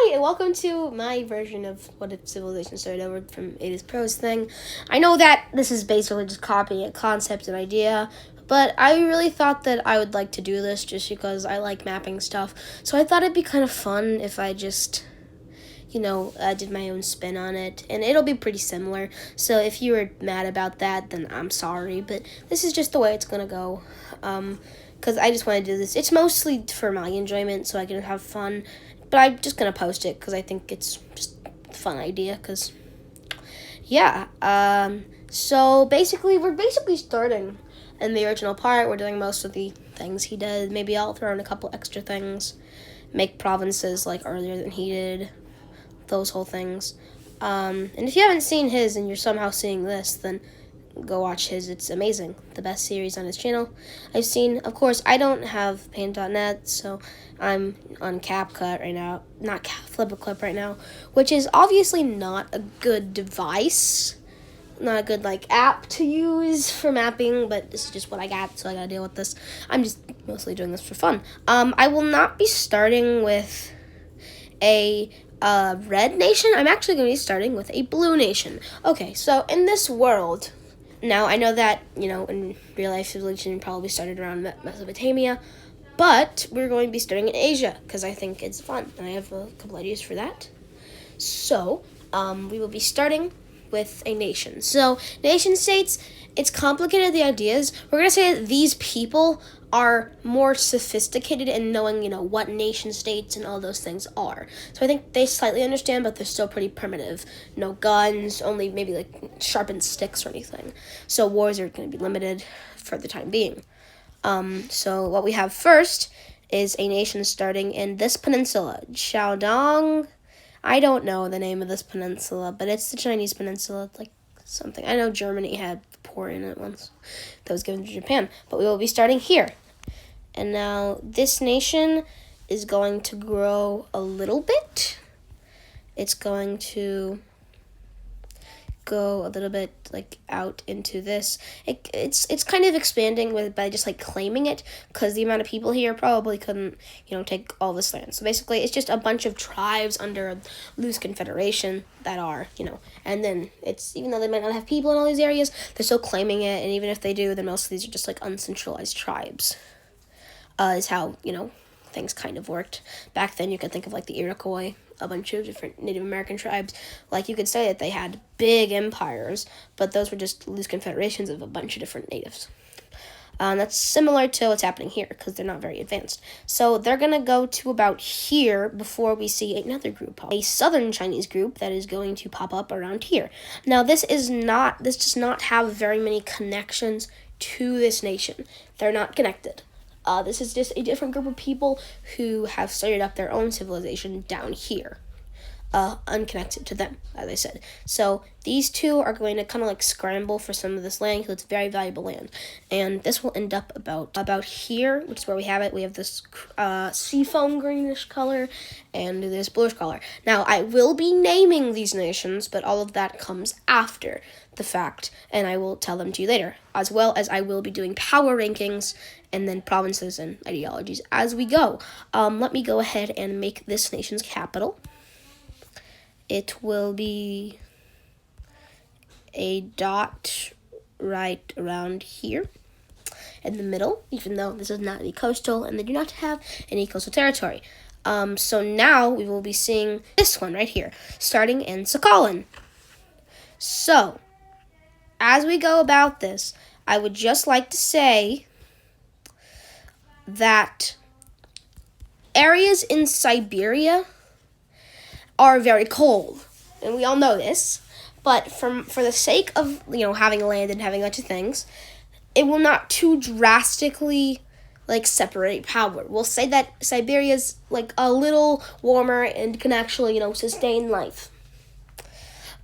Hi, and welcome to my version of What If Civilization Started Over from It Is Pros thing. I know that this is basically just copying a concept and idea, but I really thought that I would like to do this just because I like mapping stuff. So I thought it'd be kind of fun if I just, did my own spin on it, and it'll be pretty similar. So if you were mad about that, then I'm sorry, but this is just the way it's gonna go. Because I just want to do this. It's mostly for my enjoyment, so I can have fun. But I'm just going to post it because I think it's just a fun idea. Because, yeah. So, basically, we're starting in the original part. We're doing most of the things he did. Maybe I'll throw in a couple extra things. Make provinces, like, earlier than he did. Those whole things. And if you haven't seen his and you're somehow seeing this, then go watch his. It's amazing. The best series on his channel I've seen. Of course, I don't have Paint.net, so I'm on CapCut right now. Not FlipaClip right now, which is obviously not a good device. Not a good, app to use for mapping, but this is just what I got, so I gotta deal with this. I'm just mostly doing this for fun. I will not be starting with a red nation. I'm actually going to be starting with a blue nation. Okay, so in this world... Now, I know that, in real life, civilization probably started around Mesopotamia, but we're going to be starting in Asia, because I think it's fun, and I have a couple ideas for that. So, we will be starting with a nation. So, nation states, it's complicated, the ideas. We're going to say that these people are more sophisticated in knowing, what nation states and all those things are. So I think they slightly understand, but they're still pretty primitive. No guns, only maybe sharpened sticks or anything. So wars are going to be limited for the time being. So what we have first is a nation starting in this peninsula, Shaodong. I don't know the name of this peninsula, but it's the Chinese peninsula, something. I know Germany had port in it once that was given to Japan, but we will be starting here. And now this nation is going to grow a little bit. It's going to go a little bit out into this. It's kind of expanding by just claiming it, because the amount of people here probably couldn't take all this land. So basically it's just a bunch of tribes under a loose confederation that are and then it's, even though they might not have people in all these areas, they're still claiming it. And even if they do, then most of these are just uncentralized tribes. Is how things kind of worked back then. You could think of the Iroquois, a bunch of different Native American tribes. You could say that they had big empires, but those were just loose confederations of a bunch of different natives. That's similar to what's happening here, because they're not very advanced. So they're going to go to about here before we see another group, a southern Chinese group that is going to pop up around here. Now, this does not have very many connections to this nation. They're not connected. This is just a different group of people who have started up their own civilization down here, unconnected to them, as I said. So these two are going to kind of scramble for some of this land, because it's very valuable land. And this will end up about here, which is where we have it. We have this seafoam greenish color and this bluish color. Now, I will be naming these nations, but all of that comes after the fact, and I will tell them to you later, as well as I will be doing power rankings and then provinces and ideologies as we go. Let me go ahead and make this nation's capital. It will be a dot right around here in the middle, even though this is not the coastal and they do not have any coastal territory. So now we will be seeing this one right here, starting in Sakhalin. So, as we go about this, I would just like to say that areas in Siberia are very cold, and we all know this, but for the sake of having land and having a bunch of things, it will not too drastically separate power. We'll say that Siberia's a little warmer and can actually sustain life,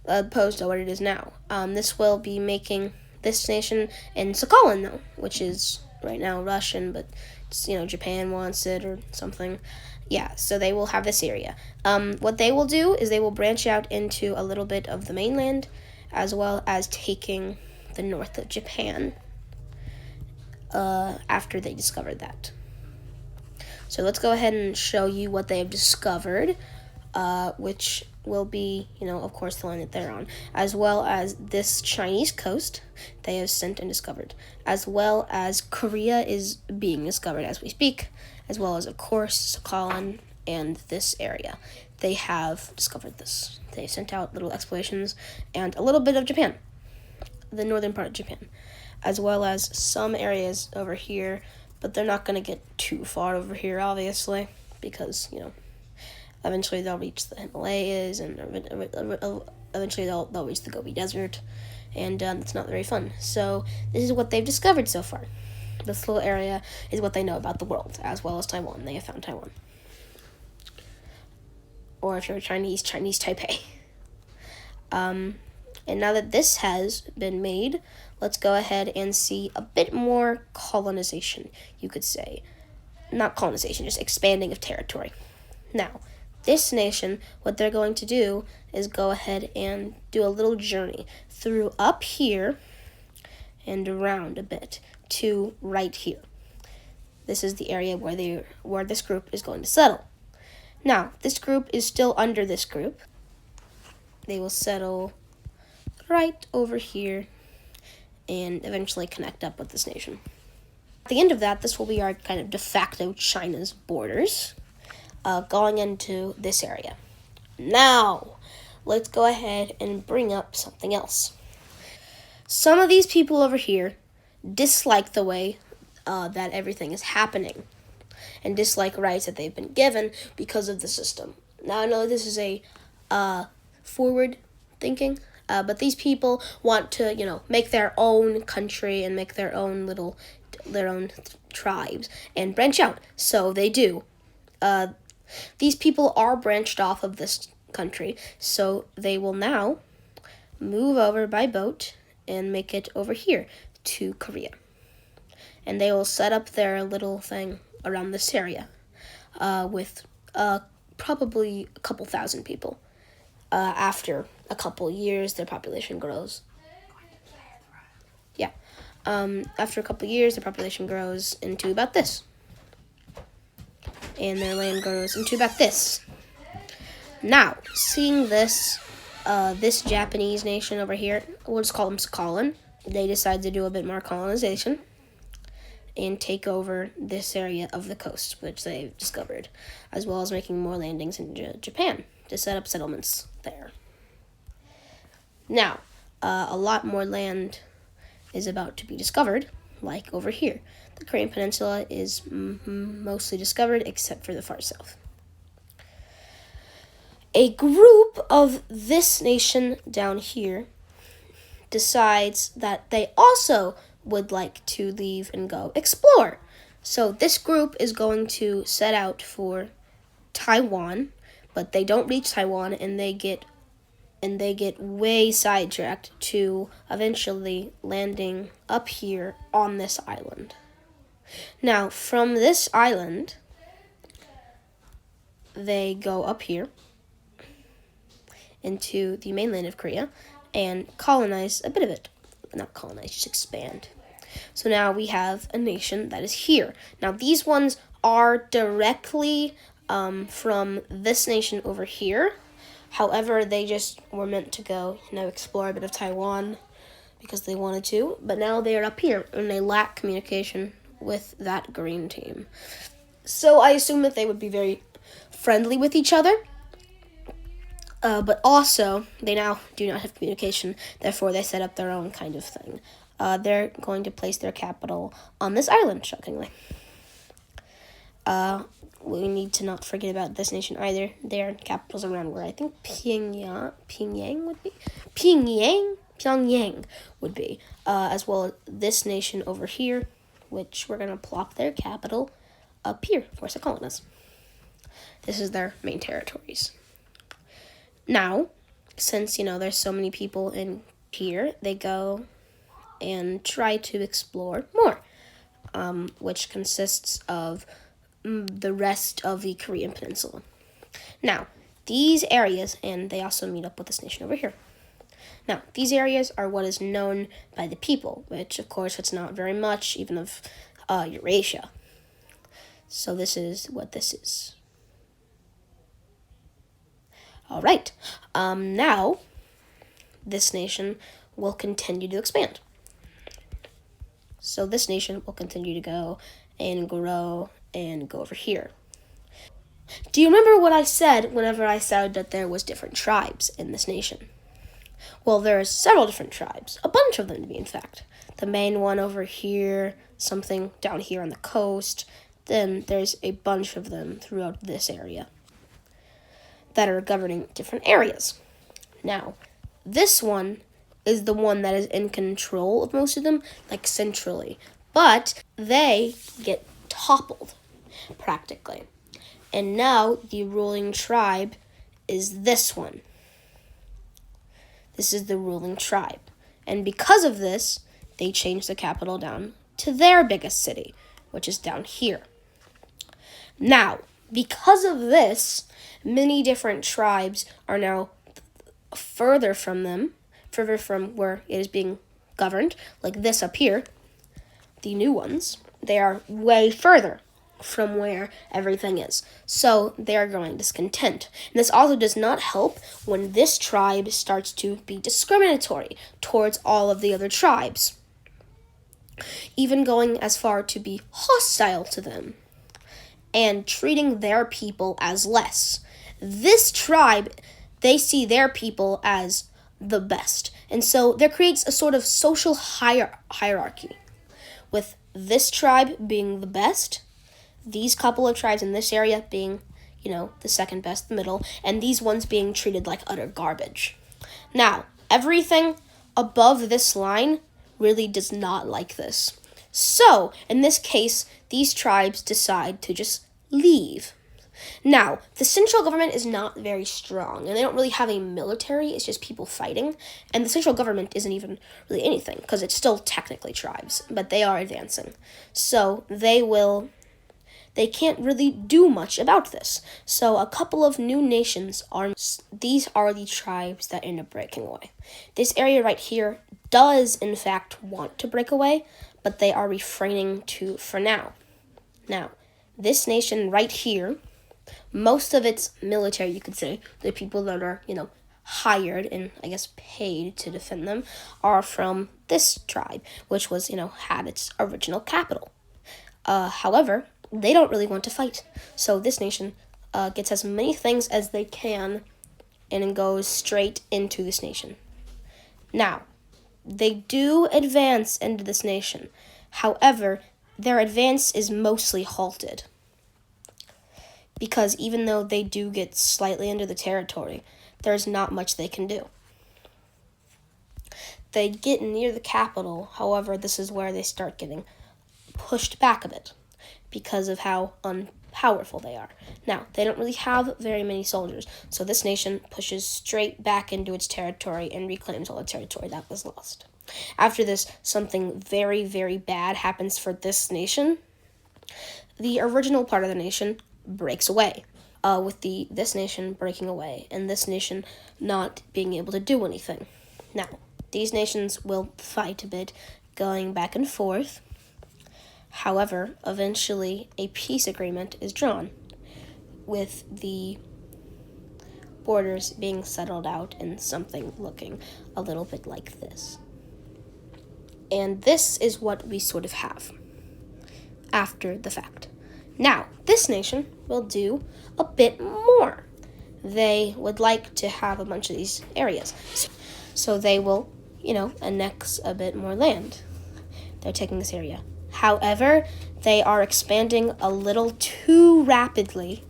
opposed to what it is now. This will be making this nation in Sakhalin, though, which is right now Russian, but Japan wants it or something. Yeah, so they will have this area. What they will do is they will branch out into a little bit of the mainland, as well as taking the north of Japan after they discovered that. So let's go ahead and show you what they have discovered. which will be, of course, the line that they're on, as well as this Chinese coast they have sent and discovered, as well as Korea is being discovered as we speak, as well as, of course, Sakhalin and this area. They have discovered this. They sent out little explorations and a little bit of Japan, the northern part of Japan, as well as some areas over here, but they're not going to get too far over here, obviously, because, eventually they'll reach the Himalayas, and eventually they'll reach the Gobi Desert, and it's not very fun. So this is what they've discovered so far. This little area is what they know about the world, as well as Taiwan. They have found Taiwan. Or if you're Chinese Taipei. And now that this has been made, let's go ahead and see a bit more colonization, you could say. Not colonization, just expanding of territory. Now, this nation, what they're going to do is go ahead and do a little journey through up here and around a bit to right here. This is the area where this group is going to settle. Now, this group is still under this group. They will settle right over here and eventually connect up with this nation. At the end of that, this will be our kind of de facto China's borders, going into this area. Now, let's go ahead and bring up something else. Some of these people over here dislike the way that everything is happening, and dislike rights that they've been given because of the system. Now, I know this is a forward thinking, but these people want to, make their own country and make their own tribes and branch out. So they do. These people are branched off of this country, so they will now move over by boat and make it over here to Korea. And they will set up their little thing around this area with probably a couple thousand people. After a couple years, their population grows. Yeah. After a couple years, their population grows into about this. And their land grows into about this. Now, seeing this, this Japanese nation over here, we'll just call them Sakhalin. They decide to do a bit more colonization and take over this area of the coast, which they've discovered, as well as making more landings in Japan to set up settlements there. Now, a lot more land is about to be discovered, like over here. The Korean Peninsula is mostly discovered, except for the far south. A group of this nation down here decides that they also would like to leave and go explore. So this group is going to set out for Taiwan, but they don't reach Taiwan, and they get way sidetracked to eventually landing up here on this island. Now, from this island, they go up here into the mainland of Korea and colonize a bit of it. Not colonize, just expand. So now we have a nation that is here. Now, these ones are directly from this nation over here. However, they just were meant to go, explore a bit of Taiwan because they wanted to. But now they are up here, and they lack communication with that green team. So I assume that they would be very friendly with each other. But also, they now do not have communication. Therefore, they set up their own kind of thing. They're going to place their capital on this island, shockingly. We need to not forget about this nation either. Their capital's around where I think Pyongyang would be. As well as this nation over here, which we're going to plop their capital up here for Sakhalin. This is their main territories. Now, since, there's so many people in here, they go and try to explore more, which consists of the rest of the Korean Peninsula. Now, these areas, and they also meet up with this nation over here. Now, these areas are what is known by the people, which, of course, it's not very much, even of Eurasia. So this is what this is. All right. Now, this nation will continue to expand. So this nation will continue to go and grow and go over here. Do you remember what I said whenever I said that there was different tribes in this nation? Well, there's several different tribes, a bunch of them to be in fact. The main one over here, something down here on the coast, then there's a bunch of them throughout this area that are governing different areas. Now, this one is the one that is in control of most of them, like centrally, but they get toppled practically. And now the ruling tribe is this one. This is the ruling tribe. And because of this, they changed the capital down to their biggest city, which is down here. Now, because of this, many different tribes are now further from where it is being governed, like this up here. The new ones, they are way further from where everything is. So they are growing discontent. And this also does not help when this tribe starts to be discriminatory towards all of the other tribes, even going as far to be hostile to them and treating their people as less. This tribe, they see their people as the best. And so there creates a sort of social hierarchy, with this tribe being the best, these couple of tribes in this area being, the second best, the middle, and these ones being treated like utter garbage. Now, everything above this line really does not like this. So, in this case, these tribes decide to just leave. Now, the central government is not very strong, and they don't really have a military, it's just people fighting, and the central government isn't even really anything, because it's still technically tribes, but they are advancing. So, they can't really do much about this. So a couple of new nations these are the tribes that end up breaking away. This area right here does in fact want to break away, but they are refraining to for now. Now, this nation right here, most of its military, you could say, the people that are, hired and I guess paid to defend them, are from this tribe, which was, had its original capital. However, they don't really want to fight. So this nation gets as many things as they can and goes straight into this nation. Now, they do advance into this nation. However, their advance is mostly halted, because even though they do get slightly into the territory, there's not much they can do. They get near the capital, however, this is where they start getting pushed back a bit, because of how unpowerful they are. Now, they don't really have very many soldiers, so this nation pushes straight back into its territory and reclaims all the territory that was lost. After this, something very, very bad happens for this nation. The original part of the nation breaks away, with this nation breaking away, and this nation not being able to do anything. Now, these nations will fight a bit, going back and forth. However, eventually a peace agreement is drawn, with the borders being settled out and something looking a little bit like this. And this is what we sort of have after the fact. Now, this nation will do a bit more. They would like to have a bunch of these areas. So they will, annex a bit more land. They're taking this area. However, they are expanding a little too rapidly,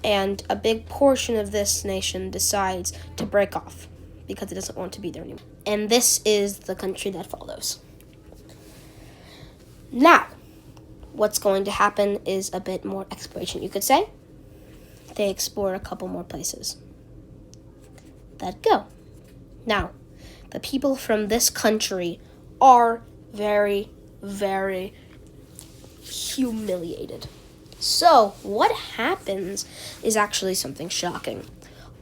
and a big portion of this nation decides to break off because it doesn't want to be there anymore. And this is the country that follows. Now, what's going to happen is a bit more exploration, you could say. They explore a couple more places. Let go. Now, the people from this country are very, very humiliated. So, what happens is actually something shocking.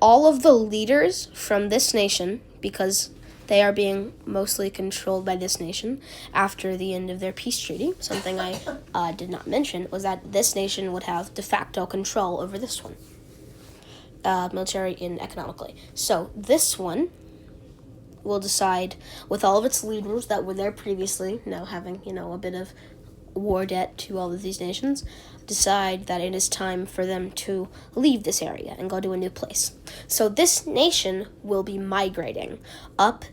All of the leaders from this nation, because they are being mostly controlled by this nation after the end of their peace treaty, something I did not mention, was that this nation would have de facto control over this one. military and economically. So this one will decide, with all of its leaders that were there previously, now having, a bit of war debt to all of these nations, decide that it is time for them to leave this area and go to a new place. So this nation will be migrating up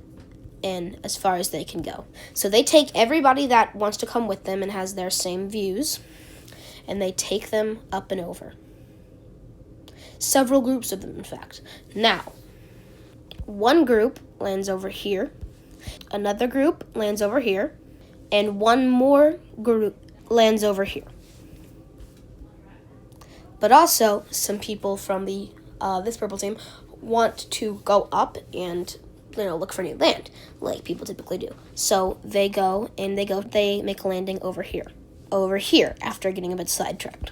and as far as they can go. So they take everybody that wants to come with them and has their same views, and they take them up and over. Several groups of them, in fact. Now, one group lands over here, another group lands over here, and one more group lands over here. But also, some people from the this purple team want to go up and look for new land, like people typically do. So they make a landing over here, after getting a bit sidetracked.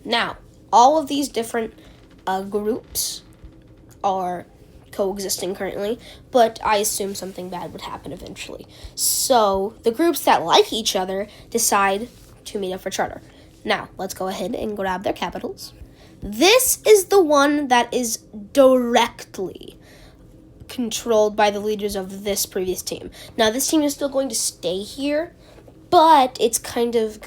Now, all of these different groups are coexisting currently, but I assume something bad would happen eventually. So the groups that like each other decide to meet up for charter. Now, let's go ahead and grab their capitals. This is the one that is directly controlled by the leaders of this previous team. Now, this team is still going to stay here, but it's kind of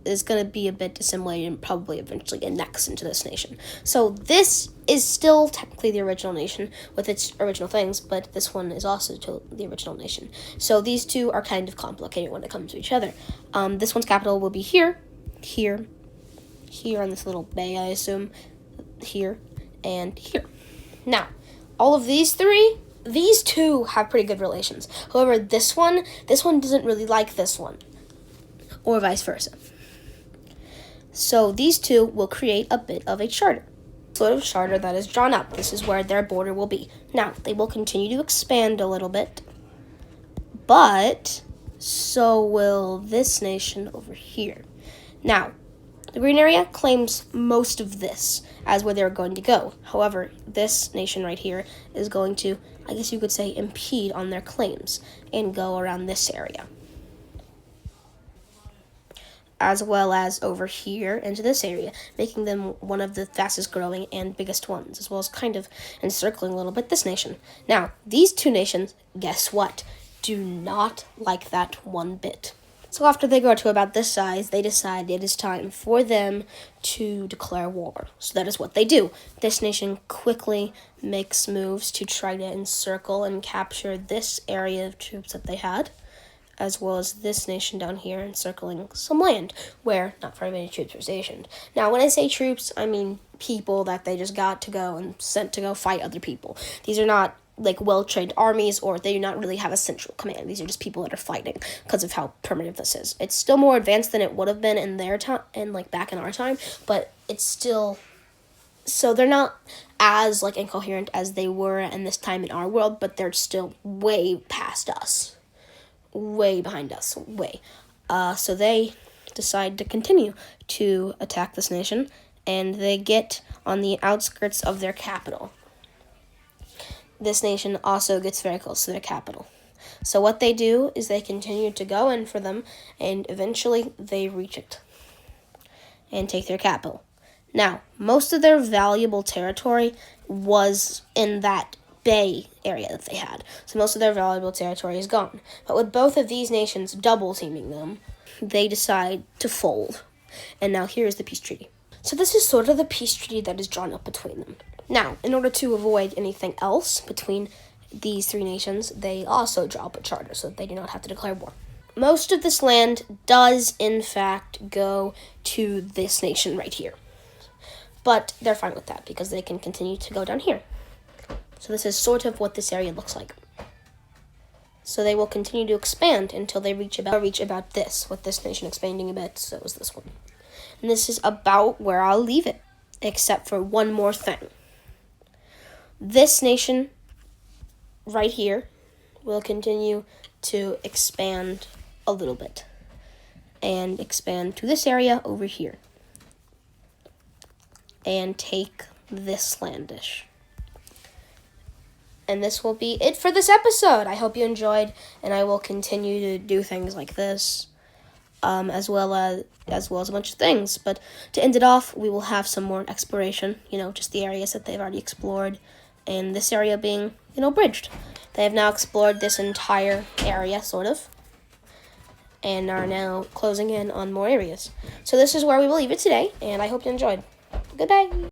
is going to be a bit assimilated and probably eventually annexed into this nation. So this is still technically the original nation with its original things, but this one is also the original nation. So these two are kind of complicated when it comes to each other. This one's capital will be here on this little bay, I assume, here, and here. Now, all of these two have pretty good relations. However, this one doesn't really like this one, or vice versa. So these two will create a bit of a charter. Sort of charter that is drawn up. This is where their border will be. Now, they will continue to expand a little bit, but so will this nation over here. Now, the green area claims most of this as where they're going to go. However, this nation right here is going to, I guess you could say, impede on their claims and go around this area, as well as over here into this area, making them one of the fastest growing and biggest ones, as well as kind of encircling a little bit this nation. Now, these two nations, guess what? Do not like that one bit. So after they grow to about this size, they decide it is time for them to declare war. So that is what they do. This nation quickly makes moves to try to encircle and capture this area of troops that they had, as well as this nation down here encircling some land where not very many troops were stationed. Now, when I say troops, I mean people that they just got to go and sent to go fight other people. These are not well-trained armies, or they do not really have a central command. These are just people that are fighting because of how primitive this is. It's still more advanced than it would have been in their time and back in our time, but it's still, so they're not as incoherent as they were in this time in our world, but they're still way past us. Way behind us, so they decide to continue to attack this nation, and they get on the outskirts of their capital. This nation also gets very close to their capital. So what they do is they continue to go in for them, and eventually they reach it and take their capital. Now, most of their valuable territory was in that bay area that they had. So most of their valuable territory is gone. But with both of these nations double teaming them, they decide to fold. And now here is the peace treaty. So this is sort of the peace treaty that is drawn up between them. Now, in order to avoid anything else between these three nations, they also draw up a charter so that they do not have to declare war. Most of this land does, in fact, go to this nation right here. But they're fine with that because they can continue to go down here. So this is sort of what this area looks like. So they will continue to expand until they reach about this, with this nation expanding a bit, so is this one. And this is about where I'll leave it, except for one more thing. This nation right here will continue to expand a little bit and expand to this area over here and take this landish. And this will be it for this episode. I hope you enjoyed, and I will continue to do things like this as well as a bunch of things. But to end it off, we will have some more exploration, just the areas that they've already explored, and this area being, bridged. They have now explored this entire area, sort of, and are now closing in on more areas. So this is where we will leave it today, and I hope you enjoyed. Goodbye!